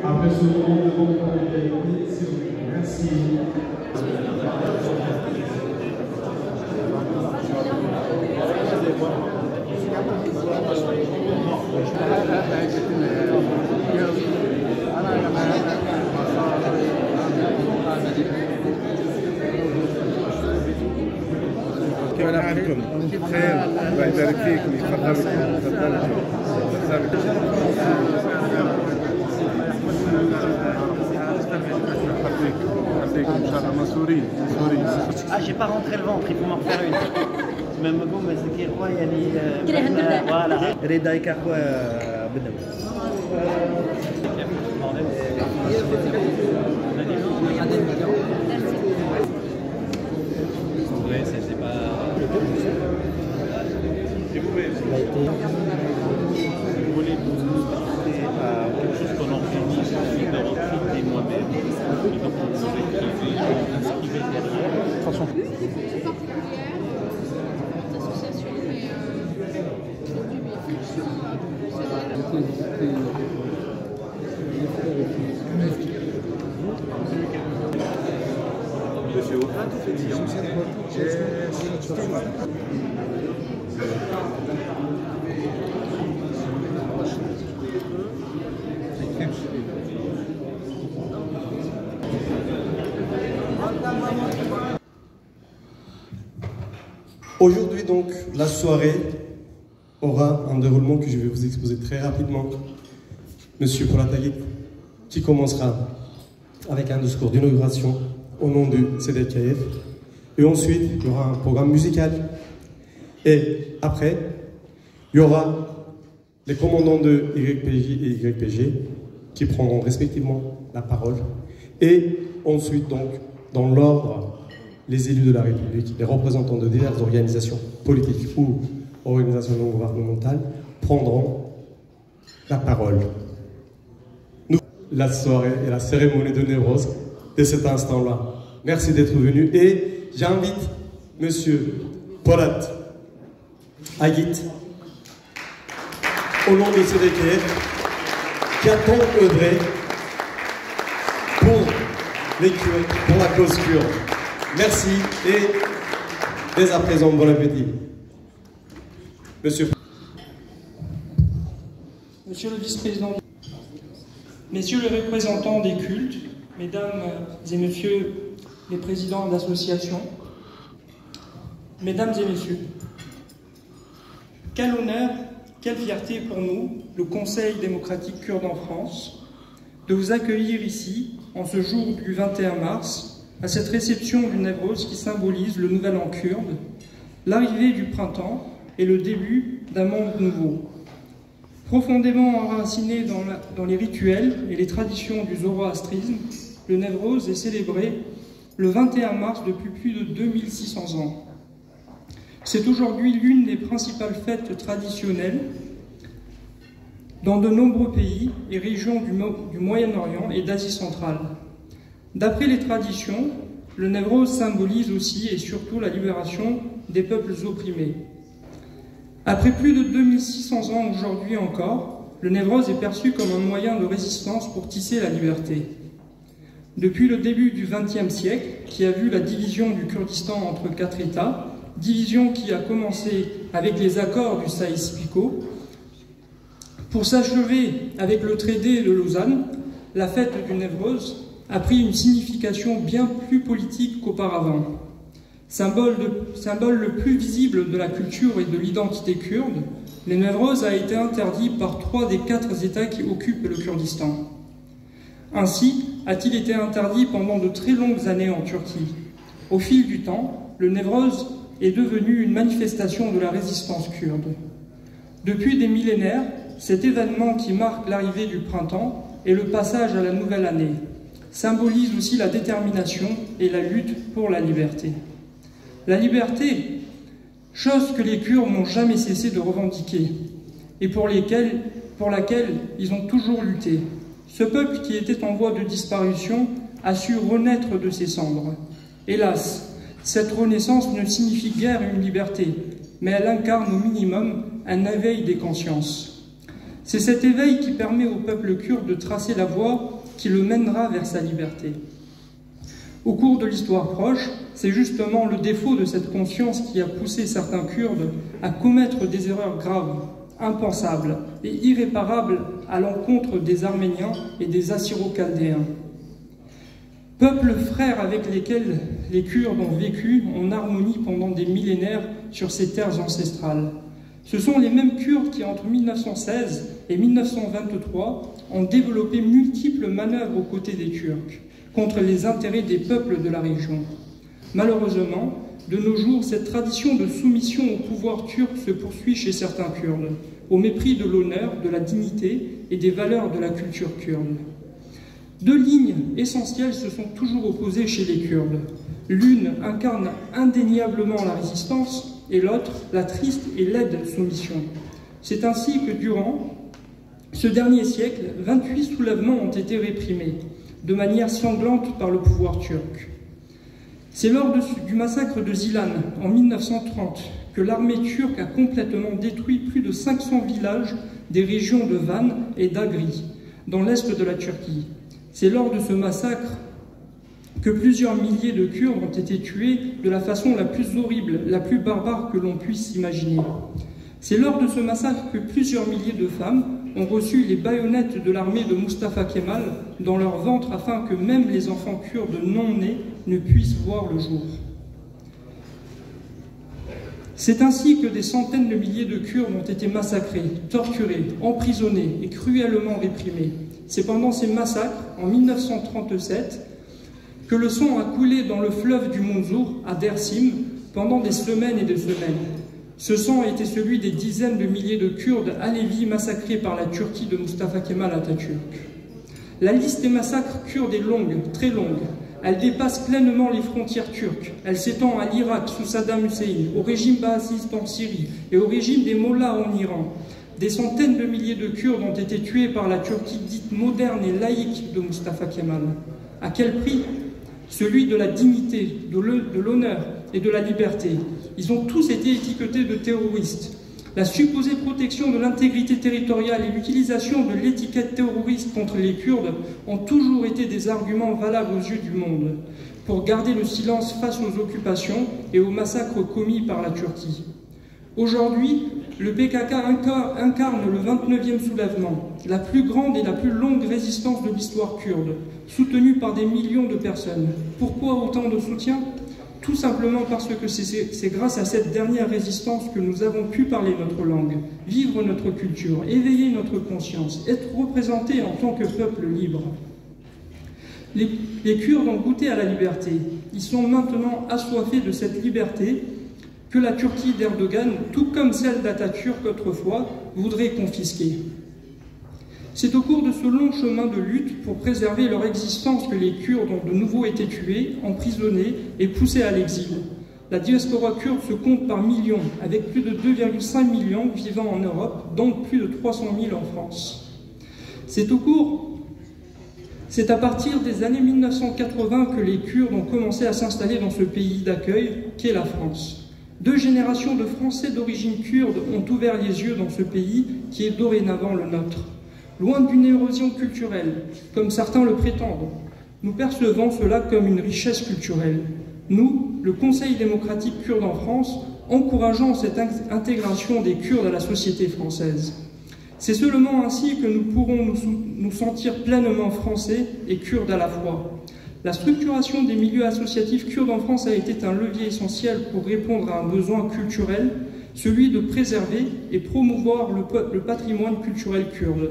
Après ce moment de convivialité, s'il vous plaît. Merci. كيف حالكم؟ بخير الله يبارك فيكم يفضلكم Ah, j'ai pas rentré le ventre, il faut m'en refaire une. Même vous, mais c'est qui roi, il y a voilà. Reda et Kakwa, Bedem. C'est pas. Vous voulez participer à quelque chose qu'on organise suite de retraite et moi-même. Et donc vous pouvez inscrivez derrière. De toute façon. Monsieur Audin, tout fait dire. Aujourd'hui donc, la soirée aura un déroulement que je vais vous exposer très rapidement. Monsieur Polatagit, qui commencera avec un discours d'inauguration au nom du CDKF. Et ensuite, il y aura un programme musical. Et après, il y aura les commandants de YPJ et YPG qui prendront respectivement la parole. Et ensuite, donc, dans l'ordre, les élus de la République, les représentants de diverses organisations politiques ou organisations non gouvernementales prendront la parole. Nous, la soirée et la cérémonie de Névrose de cet instant-là. Merci d'être venu et j'invite Monsieur Polat Agit, au nom de CDKF, qui a tant œuvré pour les Kurdes, pour la cause kurde. Merci et dès à présent, bon appétit. Monsieur le vice-président, messieurs les représentants des cultes, mesdames et messieurs les présidents d'associations, mesdames et messieurs, quel honneur, quelle fierté pour nous, le Conseil démocratique kurde en France, de vous accueillir ici, en ce jour du 21 mars, à cette réception du Névrose qui symbolise le nouvel an kurde, l'arrivée du printemps et le début d'un monde nouveau. Profondément enraciné dans les rituels et les traditions du zoroastrisme, le Névrose est célébré le 21 mars depuis plus de 2600 ans. C'est aujourd'hui l'une des principales fêtes traditionnelles dans de nombreux pays et régions du Moyen-Orient et d'Asie centrale. D'après les traditions, le Névrose symbolise aussi et surtout la libération des peuples opprimés. Après plus de 2600 ans aujourd'hui encore, le Névrose est perçu comme un moyen de résistance pour tisser la liberté. Depuis le début du XXe siècle, qui a vu la division du Kurdistan entre 4 États, division qui a commencé avec les accords du Sykes-Picot, pour s'achever avec le traité de Lausanne, la fête du Névrose a pris une signification bien plus politique qu'auparavant. Symbole le plus visible de la culture et de l'identité kurde, le Névrose a été interdit par 3 des 4 États qui occupent le Kurdistan. Ainsi a-t-il été interdit pendant de très longues années en Turquie. Au fil du temps, le Névrose est devenu une manifestation de la résistance kurde. Depuis des millénaires, cet événement qui marque l'arrivée du printemps et le passage à la nouvelle année symbolise aussi la détermination et la lutte pour la liberté. La liberté, chose que les Kurdes n'ont jamais cessé de revendiquer et pour laquelle ils ont toujours lutté. Ce peuple qui était en voie de disparition a su renaître de ses cendres. Hélas, cette renaissance ne signifie guère une liberté, mais elle incarne au minimum un éveil des consciences. C'est cet éveil qui permet au peuple kurde de tracer la voie qui le mènera vers sa liberté. Au cours de l'histoire proche, c'est justement le défaut de cette conscience qui a poussé certains Kurdes à commettre des erreurs graves, impensables et irréparables à l'encontre des Arméniens et des Assyro-Chaldéens. Peuples frères avec lesquels les Kurdes ont vécu en harmonie pendant des millénaires sur ces terres ancestrales. Ce sont les mêmes Kurdes qui, entre 1916 et 1923, ont développé multiples manœuvres aux côtés des Turcs, contre les intérêts des peuples de la région. Malheureusement, de nos jours, cette tradition de soumission au pouvoir turc se poursuit chez certains Kurdes, au mépris de l'honneur, de la dignité et des valeurs de la culture kurde. Deux lignes essentielles se sont toujours opposées chez les Kurdes. L'une incarne indéniablement la résistance et l'autre la triste et laide soumission. C'est ainsi que durant ce dernier siècle, 28 soulèvements ont été réprimés, de manière sanglante par le pouvoir turc. C'est lors du massacre de Zilan en 1930 que l'armée turque a complètement détruit plus de 500 villages des régions de Van et d'Agri, dans l'est de la Turquie. C'est lors de ce massacre que plusieurs milliers de Kurdes ont été tués de la façon la plus horrible, la plus barbare que l'on puisse imaginer. C'est lors de ce massacre que plusieurs milliers de femmes ont reçu les baïonnettes de l'armée de Mustafa Kemal dans leur ventre afin que même les enfants kurdes non nés ne puissent voir le jour. C'est ainsi que des centaines de milliers de Kurdes ont été massacrés, torturés, emprisonnés et cruellement réprimés. C'est pendant ces massacres, en 1937, que le sang a coulé dans le fleuve du Munzur, à Dersim, pendant des semaines et des semaines. Ce sang a été celui des dizaines de milliers de Kurdes alévis massacrés par la Turquie de Mustafa Kemal Atatürk. La liste des massacres kurdes est longue, très longue. Elle dépasse pleinement les frontières turques. Elle s'étend à l'Irak sous Saddam Hussein, au régime baathiste en Syrie et au régime des Mollahs en Iran. Des centaines de milliers de Kurdes ont été tués par la Turquie dite moderne et laïque de Mustafa Kemal. À quel prix? Celui de la dignité, de l'honneur et de la liberté. Ils ont tous été étiquetés de terroristes. La supposée protection de l'intégrité territoriale et l'utilisation de l'étiquette terroriste contre les Kurdes ont toujours été des arguments valables aux yeux du monde pour garder le silence face aux occupations et aux massacres commis par la Turquie. Aujourd'hui, le PKK incarne le 29e soulèvement, la plus grande et la plus longue résistance de l'histoire kurde, soutenue par des millions de personnes. Pourquoi autant de soutien ? Tout simplement parce que c'est grâce à cette dernière résistance que nous avons pu parler notre langue, vivre notre culture, éveiller notre conscience, être représentés en tant que peuple libre. Les Kurdes ont goûté à la liberté. Ils sont maintenant assoiffés de cette liberté que la Turquie d'Erdogan, tout comme celle d'Atatürk autrefois, voudrait confisquer. C'est au cours de ce long chemin de lutte pour préserver leur existence que les Kurdes ont de nouveau été tués, emprisonnés et poussés à l'exil. La diaspora kurde se compte par millions, avec plus de 2,5 millions vivant en Europe, dont plus de 300 000 en France. C'est à partir des années 1980 que les Kurdes ont commencé à s'installer dans ce pays d'accueil qu'est la France. 2 générations de Français d'origine kurde ont ouvert les yeux dans ce pays qui est dorénavant le nôtre. Loin d'une érosion culturelle, comme certains le prétendent, nous percevons cela comme une richesse culturelle. Nous, le Conseil démocratique kurde en France, encourageons cette intégration des Kurdes à la société française. C'est seulement ainsi que nous pourrons nous sentir pleinement français et kurdes à la fois. La structuration des milieux associatifs kurdes en France a été un levier essentiel pour répondre à un besoin culturel, celui de préserver et promouvoir le patrimoine culturel kurde.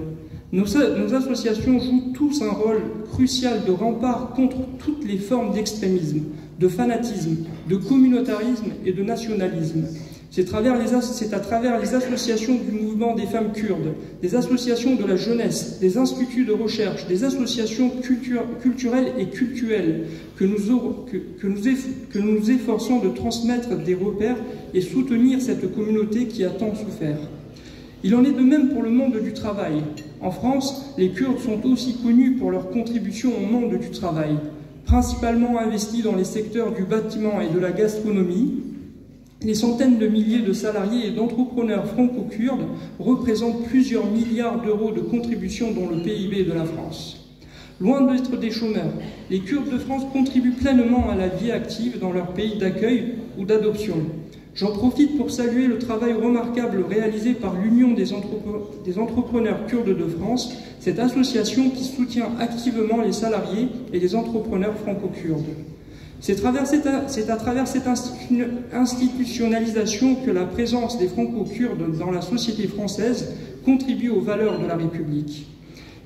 Nos associations jouent tous un rôle crucial de rempart contre toutes les formes d'extrémisme, de fanatisme, de communautarisme et de nationalisme. C'est à travers les associations du mouvement des femmes kurdes, des associations de la jeunesse, des instituts de recherche, des associations culturelles et cultuelles que nous nous efforçons de transmettre des repères et soutenir cette communauté qui a tant souffert. Il en est de même pour le monde du travail. En France, les Kurdes sont aussi connus pour leur contribution au monde du travail, principalement investis dans les secteurs du bâtiment et de la gastronomie. Les centaines de milliers de salariés et d'entrepreneurs franco-kurdes représentent plusieurs milliards d'euros de contributions dans le PIB de la France. Loin d'être des chômeurs, les Kurdes de France contribuent pleinement à la vie active dans leur pays d'accueil ou d'adoption. J'en profite pour saluer le travail remarquable réalisé par l'Union des entrepreneurs kurdes de France, cette association qui soutient activement les salariés et les entrepreneurs franco-kurdes. C'est à travers cette institutionnalisation que la présence des franco-kurdes dans la société française contribue aux valeurs de la République.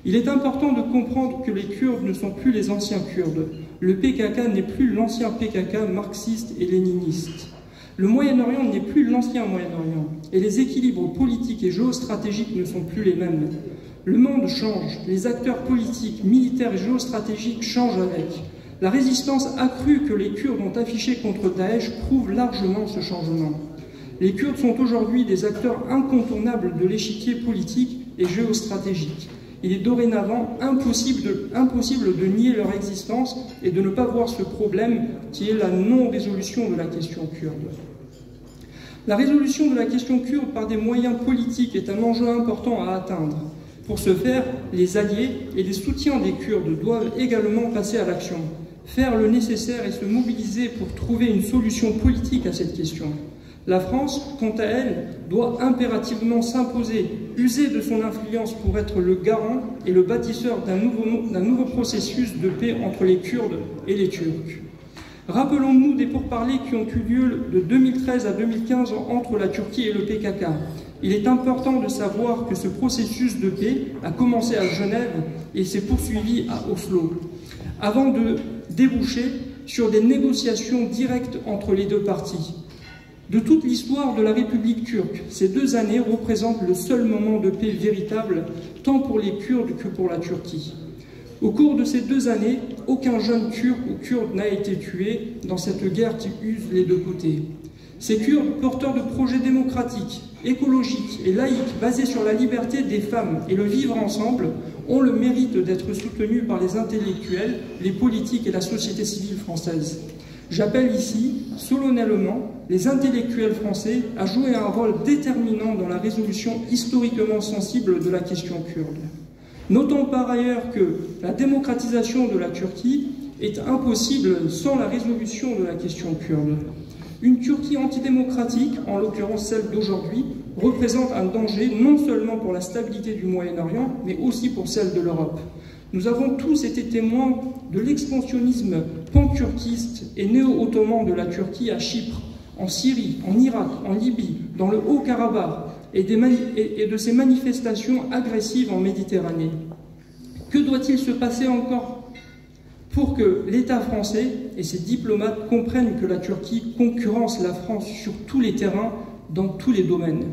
Il est important de comprendre que les Kurdes ne sont plus les anciens Kurdes. Le PKK n'est plus l'ancien PKK marxiste et léniniste. Le Moyen-Orient n'est plus l'ancien Moyen-Orient. Et les équilibres politiques et géostratégiques ne sont plus les mêmes. Le monde change. Les acteurs politiques, militaires et géostratégiques changent avec. La résistance accrue que les Kurdes ont affichée contre Daesh prouve largement ce changement. Les Kurdes sont aujourd'hui des acteurs incontournables de l'échiquier politique et géostratégique. Il est dorénavant impossible de nier leur existence et de ne pas voir ce problème qui est la non-résolution de la question kurde. La résolution de la question kurde par des moyens politiques est un enjeu important à atteindre. Pour ce faire, les alliés et les soutiens des Kurdes doivent également passer à l'action, faire le nécessaire et se mobiliser pour trouver une solution politique à cette question. La France, quant à elle, doit impérativement s'imposer, user de son influence pour être le garant et le bâtisseur d'un nouveau processus de paix entre les Kurdes et les Turcs. Rappelons-nous des pourparlers qui ont eu lieu de 2013 à 2015 entre la Turquie et le PKK. Il est important de savoir que ce processus de paix a commencé à Genève et s'est poursuivi à Oslo, avant de déboucher sur des négociations directes entre les deux parties. De toute l'histoire de la République turque, ces 2 années représentent le seul moment de paix véritable, tant pour les Kurdes que pour la Turquie. Au cours de ces 2 années, aucun jeune Turc ou Kurde n'a été tué dans cette guerre qui use les deux côtés. Ces Kurdes, porteurs de projets démocratiques, écologiques et laïques basés sur la liberté des femmes et le vivre ensemble, ont le mérite d'être soutenus par les intellectuels, les politiques et la société civile française. J'appelle ici, solennellement, les intellectuels français à jouer un rôle déterminant dans la résolution historiquement sensible de la question kurde. Notons par ailleurs que la démocratisation de la Turquie est impossible sans la résolution de la question kurde. Une Turquie antidémocratique, en l'occurrence celle d'aujourd'hui, représente un danger non seulement pour la stabilité du Moyen-Orient, mais aussi pour celle de l'Europe. Nous avons tous été témoins de l'expansionnisme pan-turquiste et néo-ottoman de la Turquie à Chypre, en Syrie, en Irak, en Libye, dans le Haut-Karabakh et de ces manifestations agressives en Méditerranée. Que doit-il se passer encore pour que l'État français et ses diplomates comprennent que la Turquie concurrence la France sur tous les terrains, dans tous les domaines?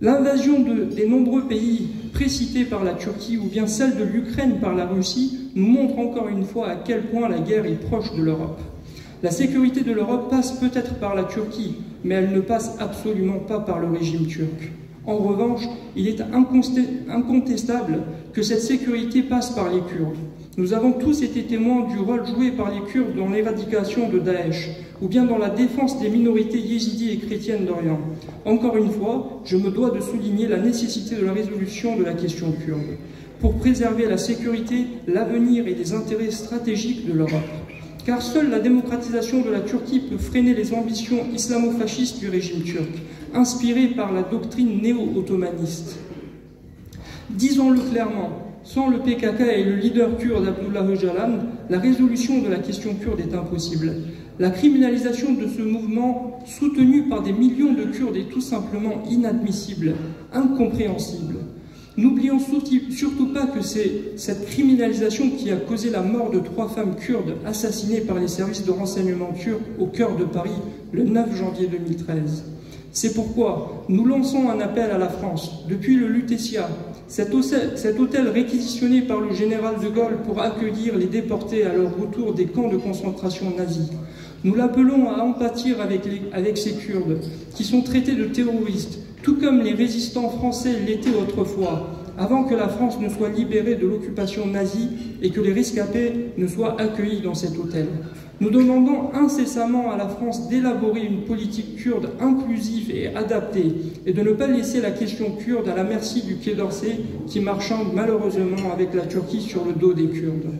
L'invasion des nombreux pays précités par la Turquie ou bien celle de l'Ukraine par la Russie nous montre encore une fois à quel point la guerre est proche de l'Europe. La sécurité de l'Europe passe peut-être par la Turquie, mais elle ne passe absolument pas par le régime turc. En revanche, il est incontestable que cette sécurité passe par les Kurdes. Nous avons tous été témoins du rôle joué par les Kurdes dans l'éradication de Daesh, ou bien dans la défense des minorités yézidis et chrétiennes d'Orient. Encore une fois, je me dois de souligner la nécessité de la résolution de la question kurde, pour préserver la sécurité, l'avenir et les intérêts stratégiques de l'Europe. Car seule la démocratisation de la Turquie peut freiner les ambitions islamo-fascistes du régime turc, inspirées par la doctrine néo-ottomaniste. Disons-le clairement, sans le PKK et le leader kurde Abdullah Öcalan, la résolution de la question kurde est impossible. La criminalisation de ce mouvement, soutenu par des millions de Kurdes, est tout simplement inadmissible, incompréhensible. N'oublions surtout pas que c'est cette criminalisation qui a causé la mort de 3 femmes kurdes assassinées par les services de renseignement turcs au cœur de Paris le 9 janvier 2013. C'est pourquoi nous lançons un appel à la France. Depuis le Lutetia, cet hôtel réquisitionné par le général de Gaulle pour accueillir les déportés à leur retour des camps de concentration nazis, nous l'appelons à en pâtir avec ces Kurdes qui sont traités de terroristes, tout comme les résistants français l'étaient autrefois, avant que la France ne soit libérée de l'occupation nazie et que les rescapés ne soient accueillis dans cet hôtel. Nous demandons incessamment à la France d'élaborer une politique kurde inclusive et adaptée et de ne pas laisser la question kurde à la merci du Quai d'Orsay qui marchande malheureusement avec la Turquie sur le dos des Kurdes.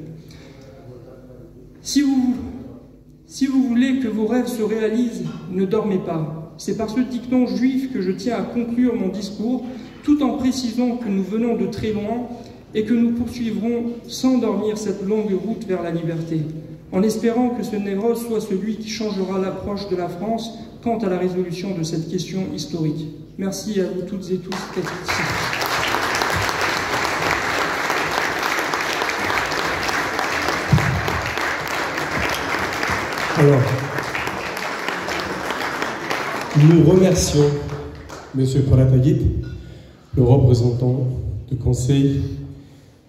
Si vous voulez que vos rêves se réalisent, ne dormez pas. C'est par ce dicton juif que je tiens à conclure mon discours, tout en précisant que nous venons de très loin et que nous poursuivrons sans dormir cette longue route vers la liberté, en espérant que ce Newroz soit celui qui changera l'approche de la France quant à la résolution de cette question historique. Merci à vous toutes et tous d'être ici. Alors, nous remercions M. Polatagit, le représentant du Conseil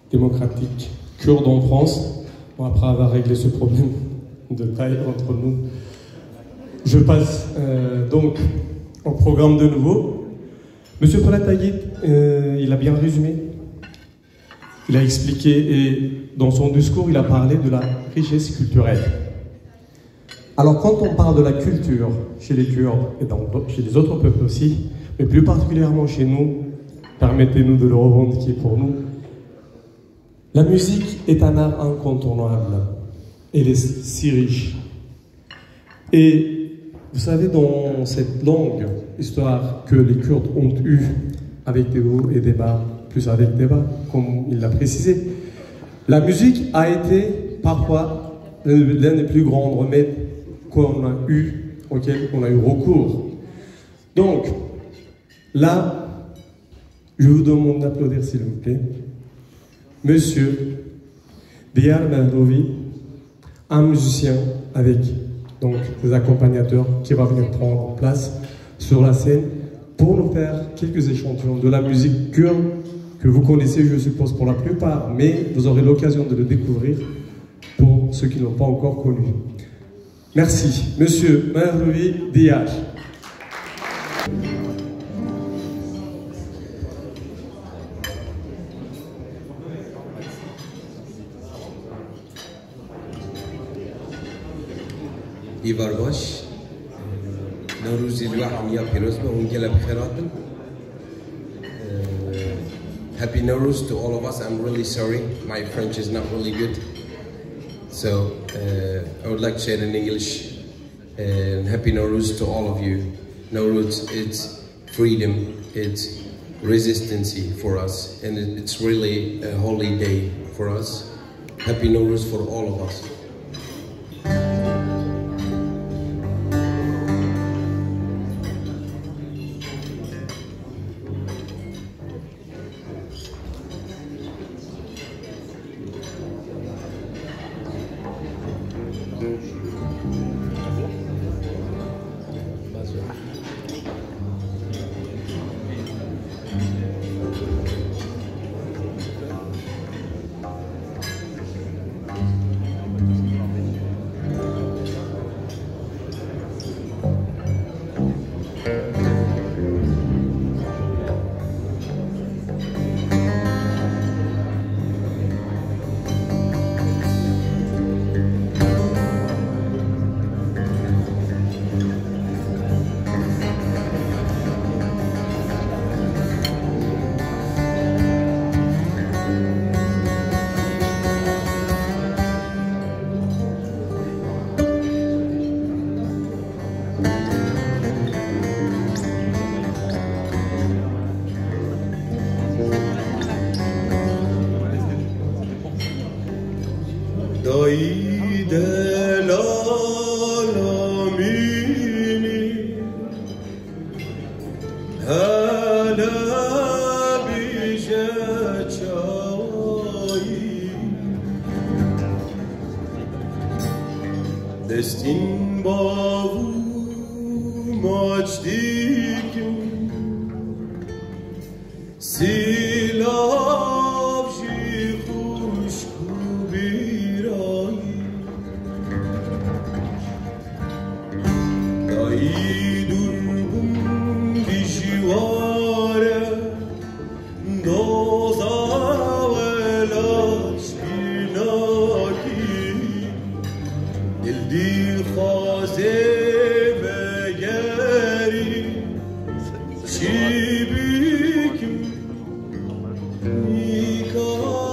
démocratique kurde en France. Bon, après avoir réglé ce problème de taille entre nous, je passe donc au programme de nouveau. M. Polatagit, il a bien résumé, il a expliqué et dans son discours, il a parlé de la richesse culturelle. Alors quand on parle de la culture chez les Kurdes et chez les autres peuples aussi, mais plus particulièrement chez nous, permettez-nous de le revendiquer pour nous, la musique est un art incontournable. Elle est si riche. Et vous savez, dans cette longue histoire que les Kurdes ont eue avec des hauts et des bas, plus avec des bas, comme il l'a précisé, la musique a été parfois l'un des plus grands remèdes auquel on a eu recours. Donc, là, je vous demande d'applaudir, s'il vous plaît, Monsieur Diyar Mehrovi, un musicien avec donc des accompagnateurs qui va venir prendre place sur la scène pour nous faire quelques échantillons de la musique kurde que vous connaissez, je suppose, pour la plupart, mais vous aurez l'occasion de le découvrir pour ceux qui ne l'ont pas encore connu. Merci, Monsieur Mehrovi Diyar. Ivarbash, Nowruz الواحد يا بيروزما ونجيلا بخيراتن. Happy Nowruz to all of us. I'm really sorry, my French is not really good. So I would like to say it in English. Happy Nowruz to all of you. Nowruz, it's freedom, it's resistance for us, and it's really a holy day for us. Happy Nowruz for all of us. Destin bavu majdikim silav jikhush kubirai daidun bijware doza sevegeri Çibikim ikari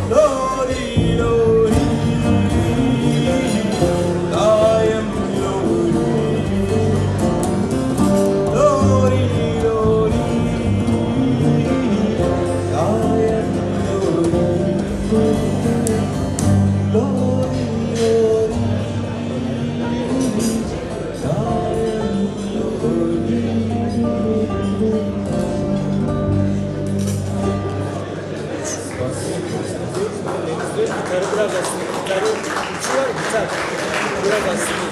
Lori, lori. aslında. Gitarı uçu var, gitar. Biraz aslında.